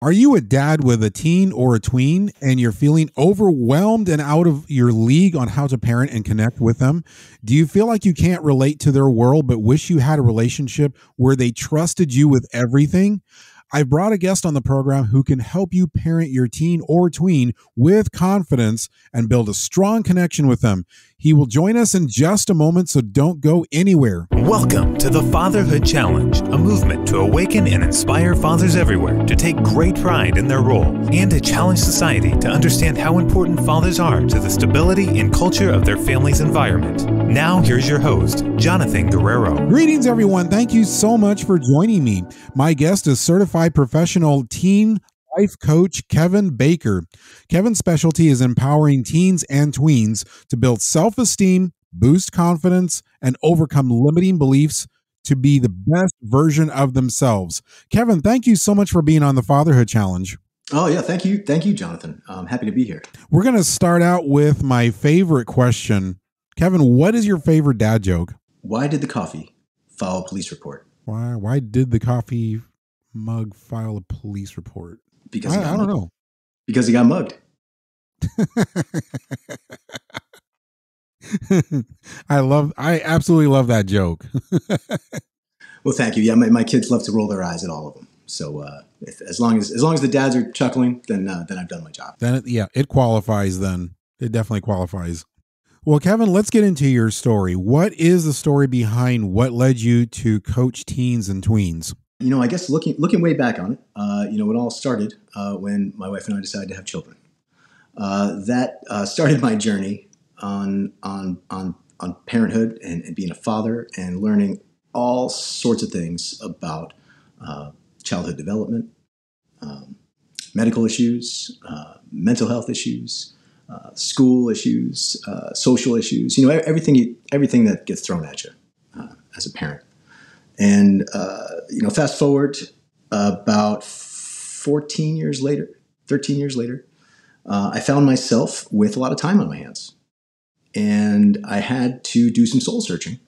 Are you a dad with a teen or a tween and you're feeling overwhelmed and out of your league on how to parent and connect with them? Do you feel like you can't relate to their world but wish you had a relationship where they trusted you with everything? I brought a guest on the program who can help you parent your teen or tween with confidence and build a strong connection with them. He will join us in just a moment, so don't go anywhere. Welcome to the Fatherhood Challenge, a movement to awaken and inspire fathers everywhere to take great pride in their role and to challenge society to understand how important fathers are to the stability and culture of their family's environment. Now, here's your host, Jonathan Guerrero. Greetings, everyone. Thank you so much for joining me. My guest is certified professional teen life coach Kevin Baker. Kevin's specialty is empowering teens and tweens to build self-esteem, boost confidence, and overcome limiting beliefs to be the best version of themselves. Kevin, thank you so much for being on the Fatherhood Challenge. Oh, yeah. Thank you. Thank you, Jonathan. I'm happy to be here. We're going to start out with my favorite question. Kevin, what is your favorite dad joke? Why did the coffee file a police report? Why did the coffee mug file a police report? Because I don't know. Because he got mugged. I absolutely love that joke. Well, thank you. Yeah, my kids love to roll their eyes at all of them. So as long as the dads are chuckling, then I've done my job. Then it qualifies. Then it definitely qualifies. Well, Kevin, let's get into your story. What is the story behind what led you to coach teens and tweens? I guess looking way back on it, it all started when my wife and I decided to have children. That started my journey on parenthood and being a father and learning all sorts of things about childhood development, medical issues, mental health issues, school issues, social issues. Everything that gets thrown at you as a parent. And, fast forward about 13 years later, I found myself with a lot of time on my hands. And I had to do some soul searching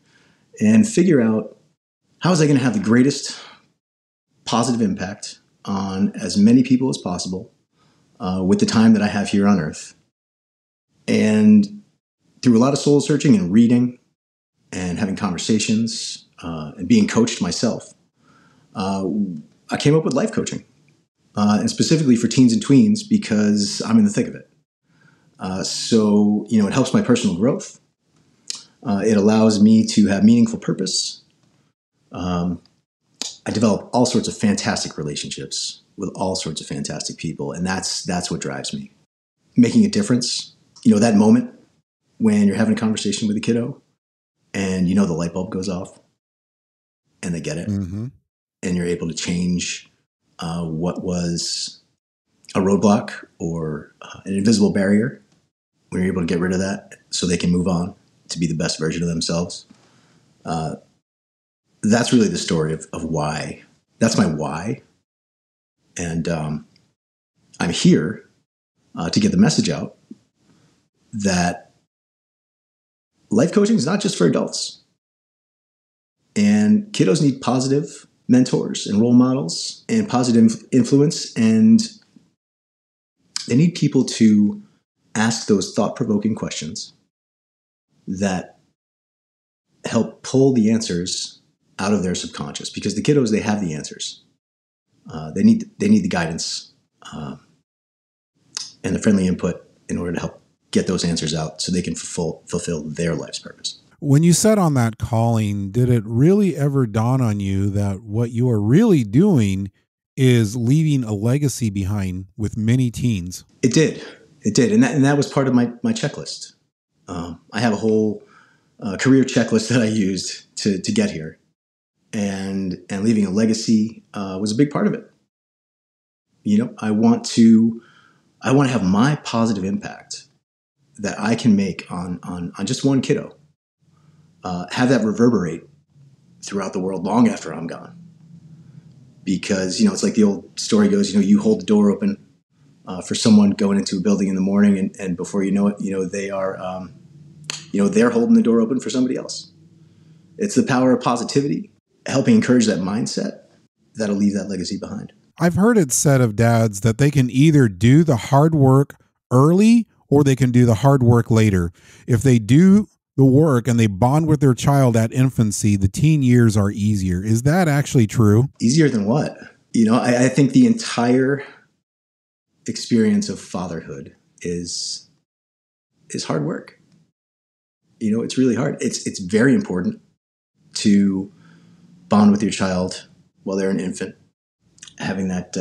and figure out how was I going to have the greatest positive impact on as many people as possible with the time that I have here on earth. And through a lot of soul searching and reading and having conversations, and being coached myself, I came up with life coaching, and specifically for teens and tweens because I'm in the thick of it. So it helps my personal growth. It allows me to have meaningful purpose. I develop all sorts of fantastic relationships with all sorts of fantastic people, and that's what drives me. Making a difference. That moment when you're having a conversation with a kiddo, and the light bulb goes off. And they get it. Mm-hmm. And you're able to change what was a roadblock or an invisible barrier. When you're able to get rid of that so they can move on to be the best version of themselves. That's really the story of why. That's my why. And I'm here to get the message out that life coaching is not just for adults. And kiddos need positive mentors and role models and positive influence. And they need people to ask those thought-provoking questions that help pull the answers out of their subconscious. Because the kiddos, they have the answers. They need the guidance and the friendly input in order to help get those answers out so they can fulfill their life's purpose. When you set on that calling, did it really ever dawn on you that what you are really doing is leaving a legacy behind with many teens? It did. And that was part of my checklist. I have a whole career checklist that I used to get here. And leaving a legacy was a big part of it. I want to have my positive impact that I can make on just one kiddo. Have that reverberate throughout the world long after I'm gone. Because, it's like the old story goes, you hold the door open for someone going into a building in the morning and before you know it, they are, they're holding the door open for somebody else. It's the power of positivity, helping encourage that mindset that'll leave that legacy behind. I've heard it said of dads that they can either do the hard work early or they can do the hard work later. If they do the work and they bond with their child at infancy, the teen years are easier. Is that actually true? Easier than what? I think the entire experience of fatherhood is hard work. It's really hard. It's very important to bond with your child while they're an infant, having that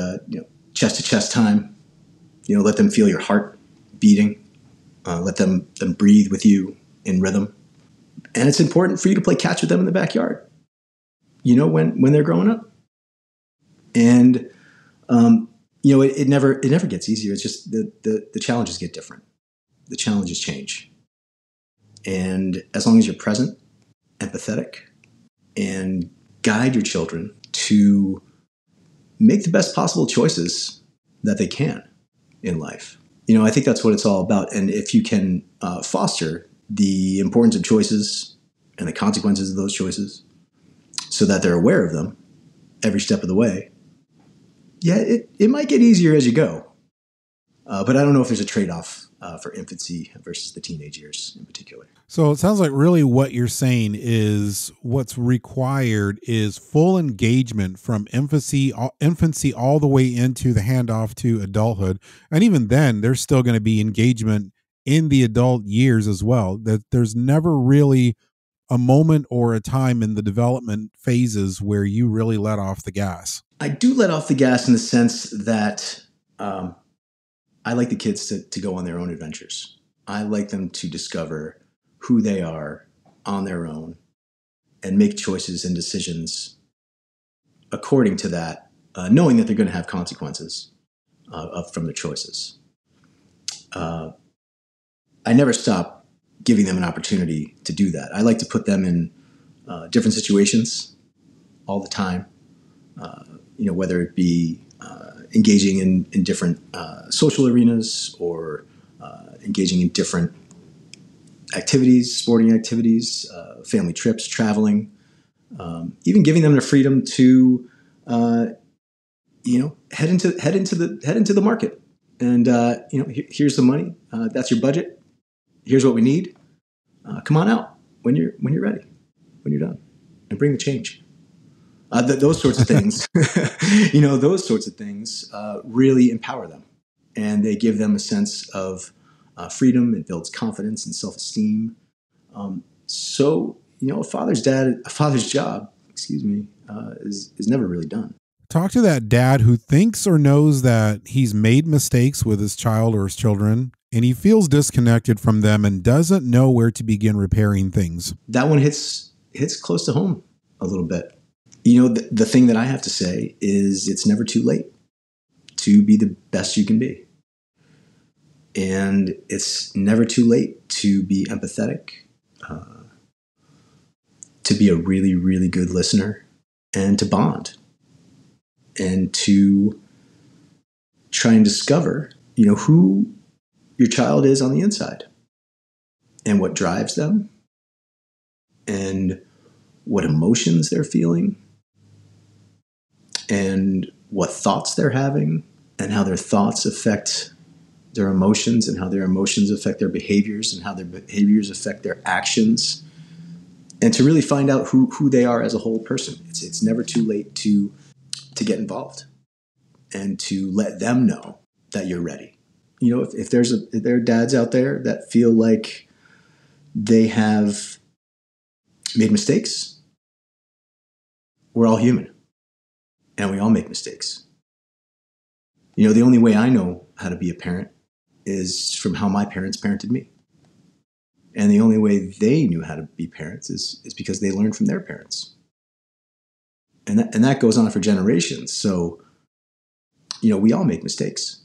chest to chest time. Let them feel your heart beating. Let them breathe with you in rhythm. And it's important for you to play catch with them in the backyard. When they're growing up. And it never gets easier. It's just the challenges get different. The challenges change. And as long as you're present, empathetic, and guide your children to make the best possible choices that they can in life. I think that's what it's all about. And if you can foster the importance of choices and the consequences of those choices so that they're aware of them every step of the way, it might get easier as you go. But I don't know if there's a trade-off for infancy versus the teenage years in particular. So it sounds like really what you're saying is what's required is full engagement from infancy all the way into the handoff to adulthood. And even then, there's still going to be engagement in the adult years as well. That there's never really a moment or a time in the development phases where you really let off the gas. I do let off the gas in the sense that I like the kids to go on their own adventures. I like them to discover who they are on their own and make choices and decisions according to that, knowing that they're going to have consequences from their choices. I never stop giving them an opportunity to do that. I like to put them in different situations all the time, whether it be engaging in different social arenas or engaging in different activities, sporting activities, family trips, traveling, even giving them the freedom to, head into the market. And here's the money. That's your budget. Here's what we need. Come on out when you're ready, when you're done, and bring the change. Those sorts of things, those sorts of things really empower them, and they give them a sense of freedom. It builds confidence and self-esteem. So a father's job, is never really done. Talk to that dad who thinks or knows that he's made mistakes with his child or his children, and he feels disconnected from them and doesn't know where to begin repairing things. That one hits close to home a little bit. The thing that I have to say is it's never too late to be the best you can be. And it's never too late to be empathetic, to be a really, really good listener, and to bond, and to try and discover, who your child is on the inside and what drives them and what emotions they're feeling and what thoughts they're having and how their thoughts affect their emotions and how their emotions affect their behaviors and how their behaviors affect their actions, and to really find out who they are as a whole person. It's never too late to get involved and to let them know that you're ready. If there are dads out there that feel like they have made mistakes, we're all human and we all make mistakes. The only way I know how to be a parent is from how my parents parented me. And the only way they knew how to be parents is because they learned from their parents. And that goes on for generations. So, we all make mistakes.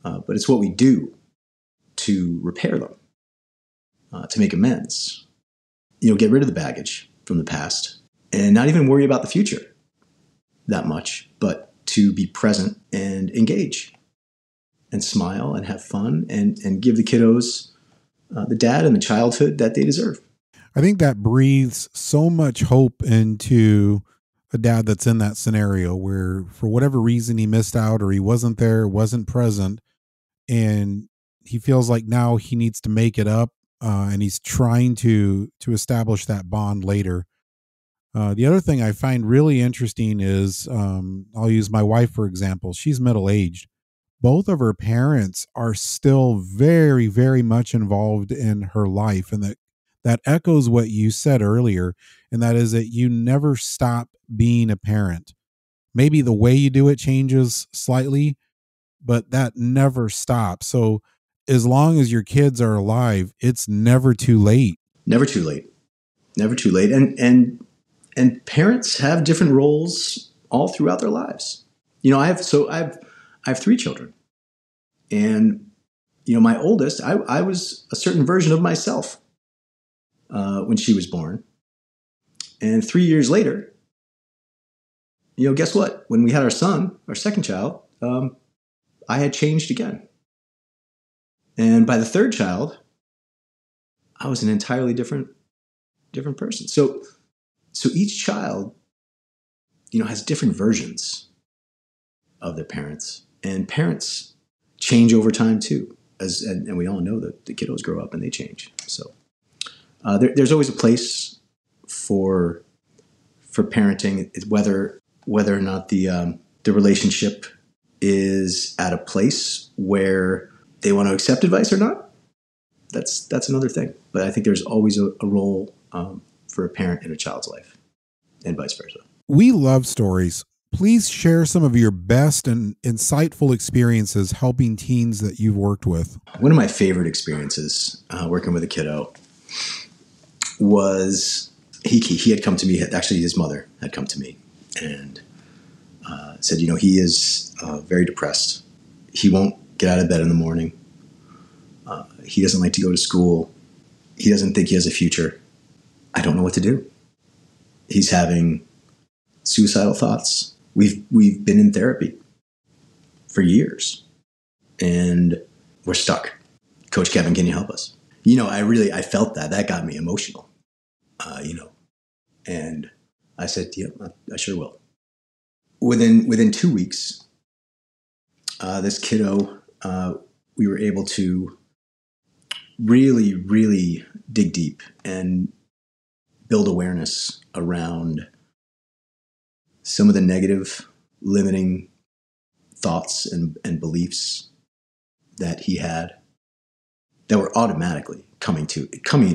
But it's what we do to repair them, to make amends. Get rid of the baggage from the past and not even worry about the future that much, but to be present and engage and smile and have fun and give the kiddos the dad and the childhood that they deserve. I think that breathes so much hope into a dad that's in that scenario where for whatever reason he missed out or he wasn't there, wasn't present, and he feels like now he needs to make it up, and he's trying to establish that bond later. The other thing I find really interesting is, I'll use my wife for example. She's middle aged. Both of her parents are still very, very much involved in her life, and that echoes what you said earlier, and that is that you never stop being a parent. Maybe the way you do it changes slightly, but that never stops. So as long as your kids are alive, it's never too late. Never too late. Never too late. And parents have different roles all throughout their lives. I have three children, and my oldest, I was a certain version of myself when she was born, and 3 years later, guess what? When we had our son, our second child, I had changed again, and by the third child, I was an entirely different person. So each child, has different versions of their parents, and parents change over time too. And we all know that the kiddos grow up and they change. So there's always a place for parenting, whether or not the relationship is at a place where they want to accept advice or not. That's another thing. But I think there's always a role for a parent in a child's life, and vice versa. We love stories. Please share some of your best and insightful experiences helping teens that you've worked with. One of my favorite experiences working with a kiddo was he had come to me. Actually, his mother had come to me and said, he is very depressed. He won't get out of bed in the morning. He doesn't like to go to school. He doesn't think he has a future. I don't know what to do. He's having suicidal thoughts. We've been in therapy for years, and we're stuck. Coach Kevin, can you help us? I felt that got me emotional. And I said, "Yeah, I sure will." Within 2 weeks, this kiddo, we were able to really, really dig deep and build awareness around some of the negative, limiting thoughts and beliefs that he had that were automatically coming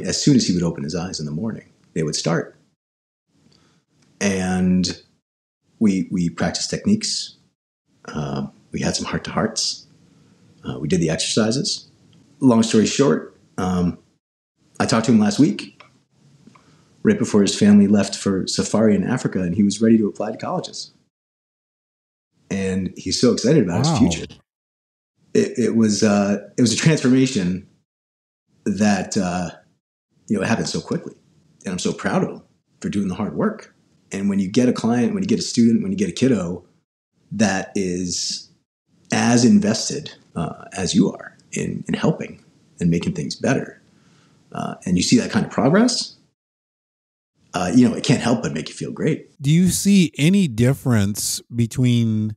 as soon as he would open his eyes in the morning. They would start. And we practiced techniques. We had some heart-to-hearts. We did the exercises. Long story short, I talked to him last week, right before his family left for safari in Africa, and he was ready to apply to colleges. And he's so excited about his future. It was a transformation that it happened so quickly, and I'm so proud of him for doing the hard work. And when you get a client, when you get a student, when you get a kiddo that is as invested as you are in helping and making things better, and you see that kind of progress, it can't help but make you feel great. Do you see any difference between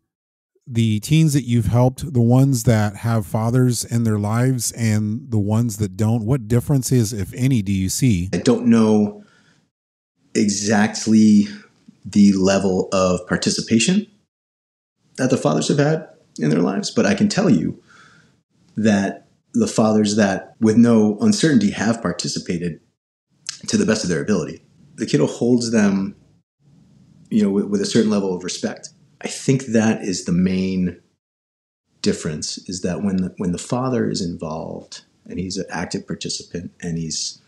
the teens that you've helped, the ones that have fathers in their lives and the ones that don't? What differences, if any, do you see? I don't know exactly the level of participation that the fathers have had in their lives, but I can tell you that the fathers that with no uncertainty have participated to the best of their ability, the kiddo holds them, with a certain level of respect. I think that is the main difference, is that when the father is involved and he's an active participant and he's,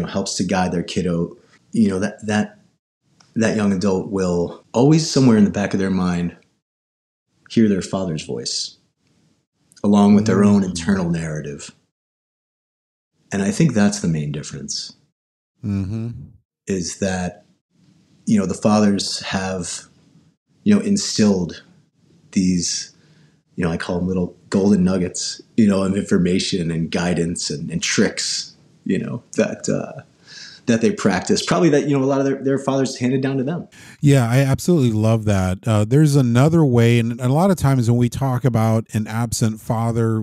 helps to guide their kiddo, that young adult will always somewhere in the back of their mind hear their father's voice along with their own internal narrative. And I think that's the main difference. Is that, the fathers have, instilled these, I call them little golden nuggets, of information and guidance and tricks, that that they practice. Probably that, a lot of their fathers handed down to them. Yeah, I absolutely love that. There's another way, and a lot of times when we talk about an absent father,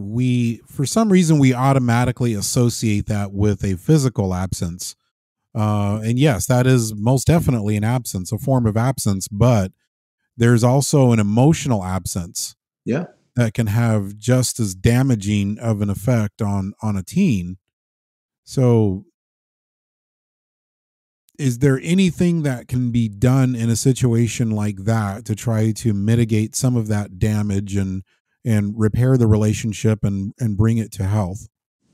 for some reason, we automatically associate that with a physical absence. And yes, that is most definitely an absence, a form of absence, but there's also an emotional absence. Yeah. That can have just as damaging of an effect on a teen. So is there anything that can be done in a situation like that to try to mitigate some of that damage and repair the relationship and bring it to health?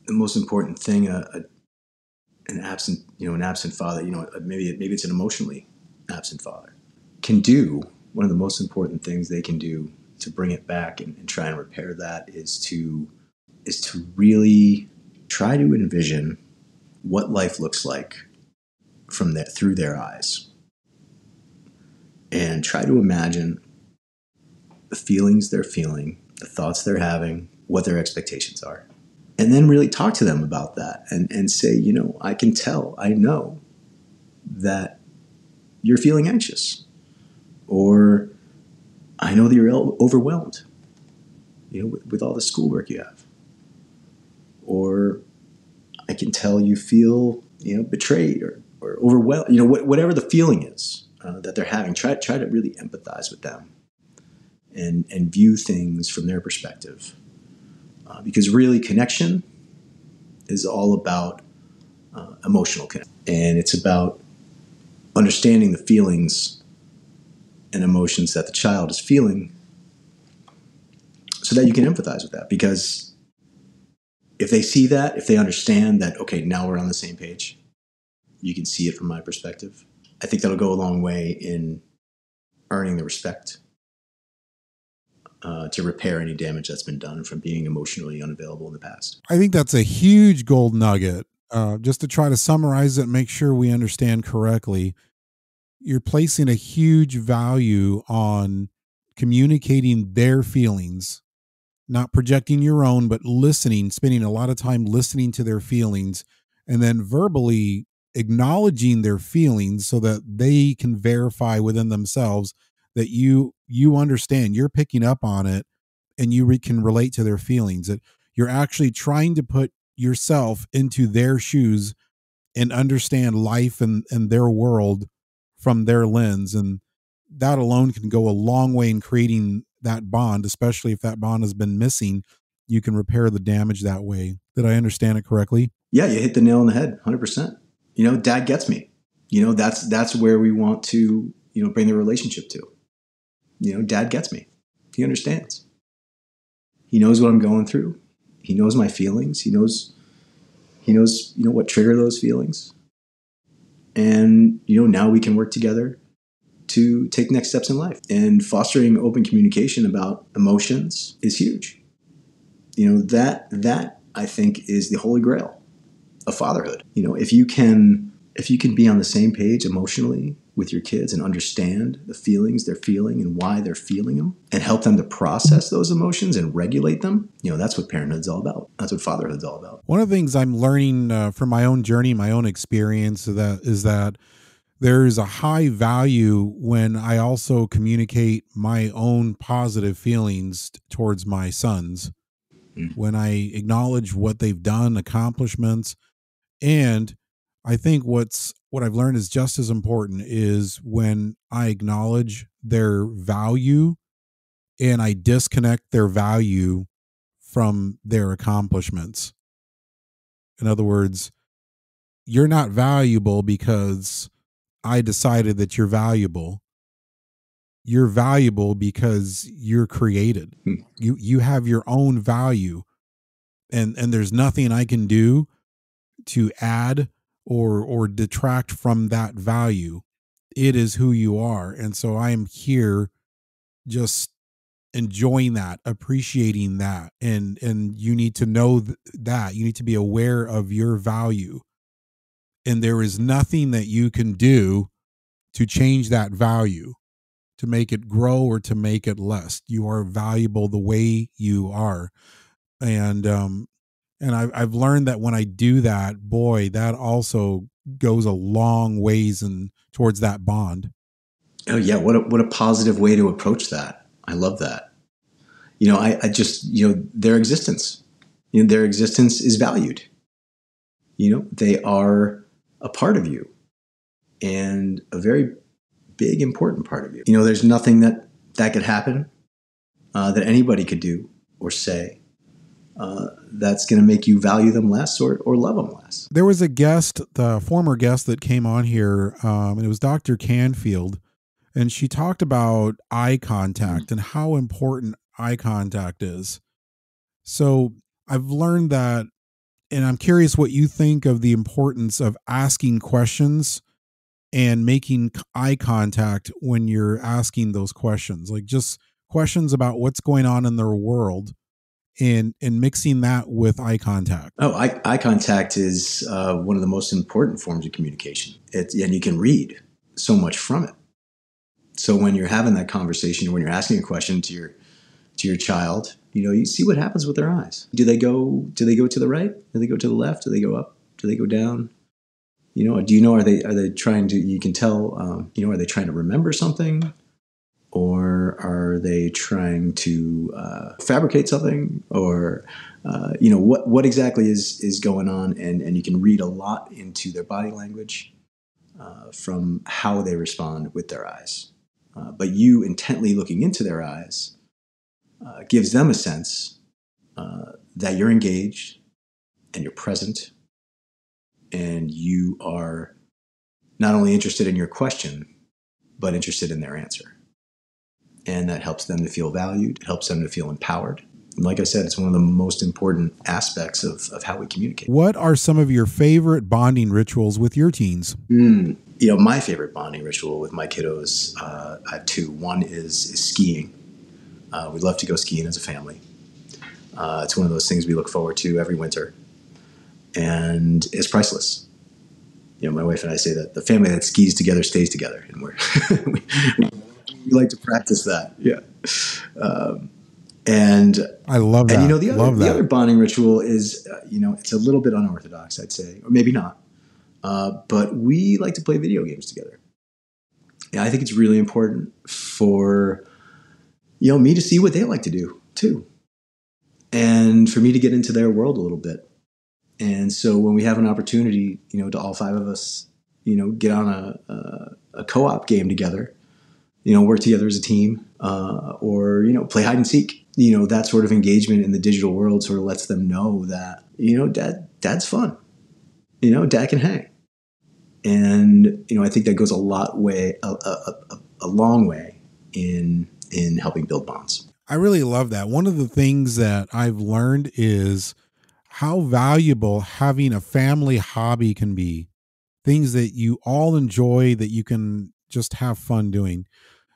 The most important thing, an absent father, maybe it's an emotionally absent father, can do. One of the most important things they can do to bring it back and try and repair that is to really try to envision what life looks like through their eyes, and try to imagine the feelings they're feeling, the thoughts they're having, what their expectations are, and then really talk to them about that and say, I can tell, I know that you're feeling anxious, or I know that you're overwhelmed, with all the schoolwork you have. Or I can tell you feel, betrayed or overwhelmed, whatever the feeling is that they're having. Try to really empathize with them and view things from their perspective. Because really connection is all about emotional connection. And it's about understanding the feelings and emotions that the child is feeling so that you can empathize with that. Because if they see that, if they understand that, okay, now we're on the same page, you can see it from my perspective, I think that'll go a long way in earning the respect to repair any damage that's been done from being emotionally unavailable in the past. I think that's a huge gold nugget. Just to try to summarize it and make sure we understand correctly, you're placing a huge value on communicating their feelings, not projecting your own, but listening, spending a lot of time listening to their feelings, and then verbally acknowledging their feelings so that they can verify within themselves that you understand, you're picking up on it, and you can relate to their feelings, that you're actually trying to put yourself into their shoes and understand life and their world from their lens. And that alone can go a long way in creating that bond, especially if that bond has been missing. You can repair the damage that way. Did I understand it correctly? Yeah, you hit the nail on the head, 100%. Dad gets me. That's where we want to, bring the relationship to. Dad gets me. He understands. He knows what I'm going through. He knows my feelings. He knows, what trigger those feelings. And, now we can work together to take next steps in life. And fostering open communication about emotions is huge. That I think is the holy grail of fatherhood. If you can be on the same page emotionally with your kids and understand the feelings they're feeling and why they're feeling them, and help them to process those emotions and regulate them, that's what parenthood's all about. That's what fatherhood's all about. One of the things I'm learning from my own journey, my own experience, is that there's a high value when I also communicate my own positive feelings towards my sons. When I acknowledge what they've done, accomplishments, and I think what I've learned is just as important is when I acknowledge their value and I disconnect their value from their accomplishments. In other words, you're not valuable because I decided that you're valuable. You're valuable because you're created. You have your own value, and there's nothing I can do to add or detract from that value. It is who you are. And so I am here just enjoying that, appreciating that. And you need to know that you need to be aware of your value. And there is nothing that you can do to change that value, to make it grow or to make it less. You are valuable the way you are. And I've learned that when I do that, boy, that also goes a long ways and towards that bond. Oh yeah, what a positive way to approach that. I love that. I just, their existence, their existence is valued. They are a part of you, and a very big, important part of you. There's nothing that could happen, that anybody could do or say, that's going to make you value them less or love them less. There was a guest, the former guest that came on here, and it was Dr. Canfield, and she talked about eye contact and how important eye contact is. So I've learned that, and I'm curious what you think of the importance of asking questions and making eye contact when you're asking those questions, like just questions about what's going on in their world, and mixing that with eye contact. Oh, eye contact is one of the most important forms of communication. And you can read so much from it. So when you're having that conversation, when you're asking a question to your child, you see what happens with their eyes. Do they go to the right? Do they go to the left? Do they go up? Do they go down? Are they trying to, you can tell, are they trying to remember something? Or are they trying to fabricate something? Or, what exactly is going on? And you can read a lot into their body language from how they respond with their eyes. But you intently looking into their eyes gives them a sense that you're engaged and you're present, and you are not only interested in your question, but interested in their answer. And that helps them to feel valued. It helps them to feel empowered. And like I said, it's one of the most important aspects of how we communicate. What are some of your favorite bonding rituals with your teens? My favorite bonding ritual with my kiddos, I have two. One is skiing. We love to go skiing as a family. It's one of those things we look forward to every winter. And it's priceless. My wife and I say that the family that skis together stays together. And we like to practice that. Yeah. And I love that. And the other bonding ritual is, it's a little bit unorthodox, I'd say, or maybe not. But we like to play video games together. Yeah, I think it's really important for, me to see what they like to do too. And for me to get into their world a little bit. And so when we have an opportunity, to all five of us, get on a co-op game together, work together as a team, or, play hide and seek, that sort of engagement in the digital world sort of lets them know that, dad's fun, dad can hang. And, I think that goes a long way in helping build bonds. I really love that. One of the things that I've learned is how valuable having a family hobby can be. Things that you all enjoy that you can just have fun doing.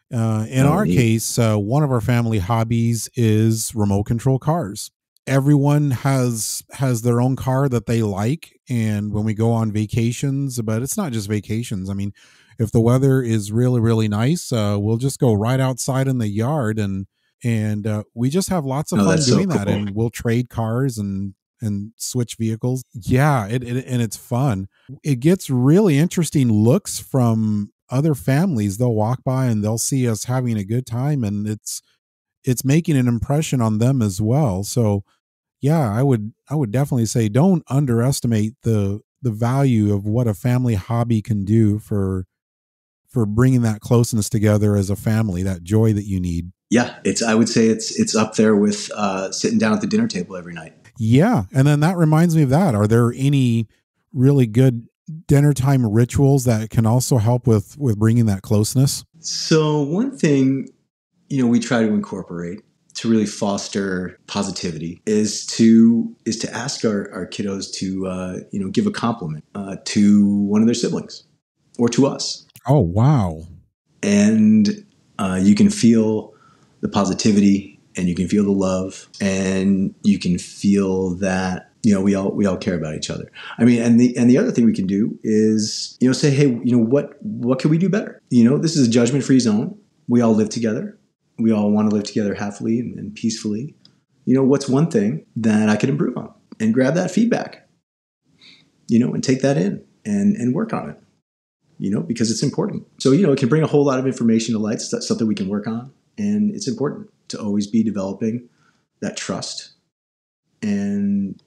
In our case, one of our family hobbies is remote control cars. Everyone has their own car that they like. And when we go on vacations, but it's not just vacations. I mean, if the weather is really, really nice, we'll just go right outside in the yard and we just have lots of fun doing that. And we'll trade cars and switch vehicles. Yeah, and it's fun. It gets really interesting looks from other families. They'll walk by and they'll see us having a good time, and it's making an impression on them as well. So yeah, I would definitely say don't underestimate the value of what a family hobby can do for bringing that closeness together as a family, that joy that you need. Yeah, I would say it's up there with sitting down at the dinner table every night. Yeah. And then that reminds me of that. Are there any really good dinner time rituals that can also help with bringing that closeness? So one thing, we try to incorporate to really foster positivity is to ask our kiddos to, give a compliment to one of their siblings or to us. Oh, wow. And you can feel the positivity, and you can feel the love, and you can feel that, we all care about each other. I mean, and the other thing we can do is, say, hey, what can we do better? This is a judgment-free zone. We all live together. We all want to live together happily and peacefully. What's one thing that I could improve on? And grab that feedback, and take that in and work on it, because it's important. So, it can bring a whole lot of information to light. That's something we can work on. And it's important to always be developing that trust and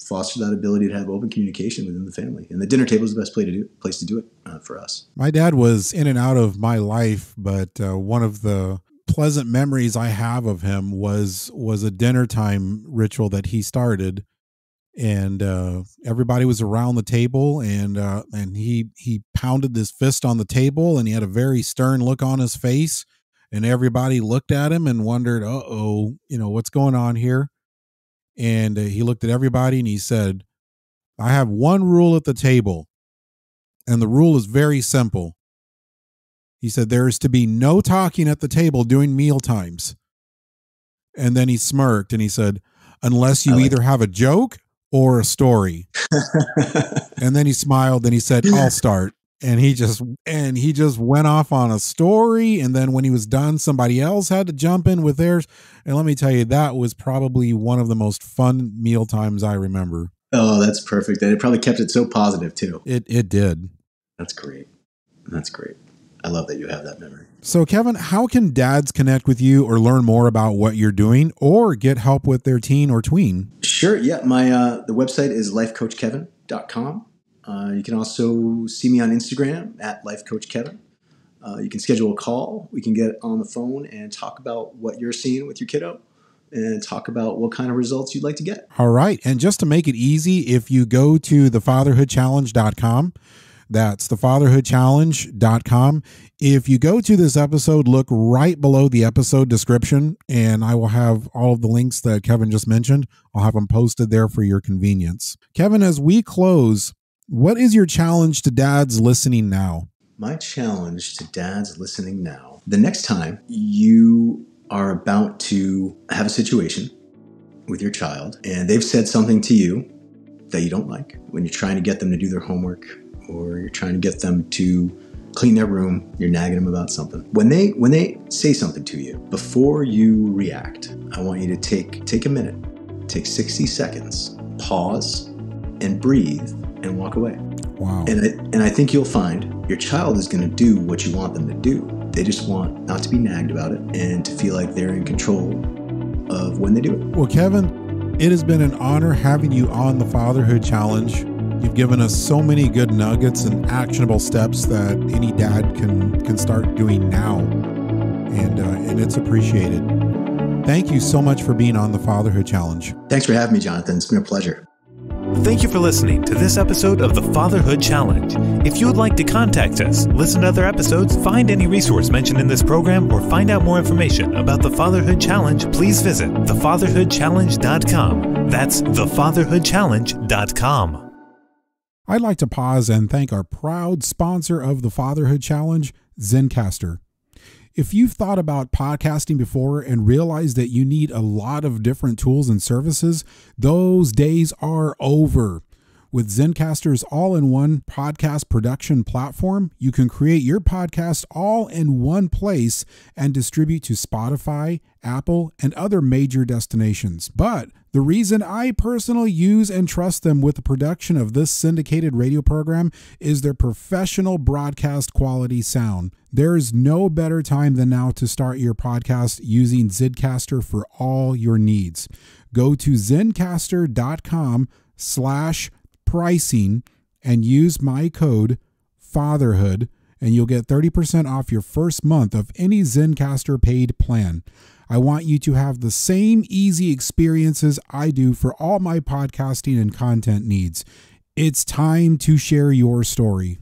foster that ability to have open communication within the family. And the dinner table is the best place to do it for us. My dad was in and out of my life, but one of the pleasant memories I have of him was a dinner time ritual that he started, and everybody was around the table, and he pounded his fist on the table, and he had a very stern look on his face, and everybody looked at him and wondered, what's going on here? And he looked at everybody and he said, I have one rule at the table, and the rule is very simple. He said, there is to be no talking at the table during meal times. And then he smirked and he said, unless you either have a joke or a story. And then he smiled and he said, I'll start. And he just went off on a story. And then when he was done, somebody else had to jump in with theirs. And let me tell you, that was probably one of the most fun meal times I remember. Oh, that's perfect. And it probably kept it so positive too. It did. That's great. I love that you have that memory. So, Kevin, how can dads connect with you or learn more about what you're doing or get help with their teen or tween? Sure. Yeah. My the website is lifecoachkevin.com. You can also see me on Instagram at lifecoachkevin. You can schedule a call. We can get on the phone and talk about what you're seeing with your kiddo and talk about what kind of results you'd like to get. All right. And just to make it easy, if you go to thefatherhoodchallenge.com, that's thefatherhoodchallenge.com. If you go to this episode, look right below the episode description, and I will have all of the links that Kevin just mentioned. I'll have them posted there for your convenience. Kevin, as we close, what is your challenge to dads listening now? My challenge to dads listening now. The next time you are about to have a situation with your child and they've said something to you that you don't like, when you're trying to get them to do their homework or you're trying to get them to clean their room, you're nagging them about something. When they say something to you, before you react, I want you to take a minute, take 60 seconds, pause and breathe and walk away. Wow. And I think you'll find your child is going to do what you want them to do. They just want not to be nagged about it and to feel like they're in control of when they do it. Well, Kevin, it has been an honor having you on the Fatherhood Challenge. You've given us so many good nuggets and actionable steps that any dad can start doing now. And it's appreciated. Thank you so much for being on the Fatherhood Challenge. Thanks for having me, Jonathan. It's been a pleasure. Thank you for listening to this episode of the Fatherhood Challenge. If you would like to contact us, listen to other episodes, find any resource mentioned in this program, or find out more information about the Fatherhood Challenge, please visit thefatherhoodchallenge.com. That's thefatherhoodchallenge.com. I'd like to pause and thank our proud sponsor of the Fatherhood Challenge, Zencastr. If you've thought about podcasting before and realized that you need a lot of different tools and services, those days are over. With Zencastr's all-in-one podcast production platform, you can create your podcast all in one place and distribute to Spotify, Apple, and other major destinations. But the reason I personally use and trust them with the production of this syndicated radio program is their professional broadcast quality sound. There is no better time than now to start your podcast using Zencastr for all your needs. Go to zencastr.com/pricing and use my code FATHERHOOD and you'll get 30% off your first month of any Zencastr paid plan. I want you to have the same easy experiences I do for all my podcasting and content needs. It's time to share your story.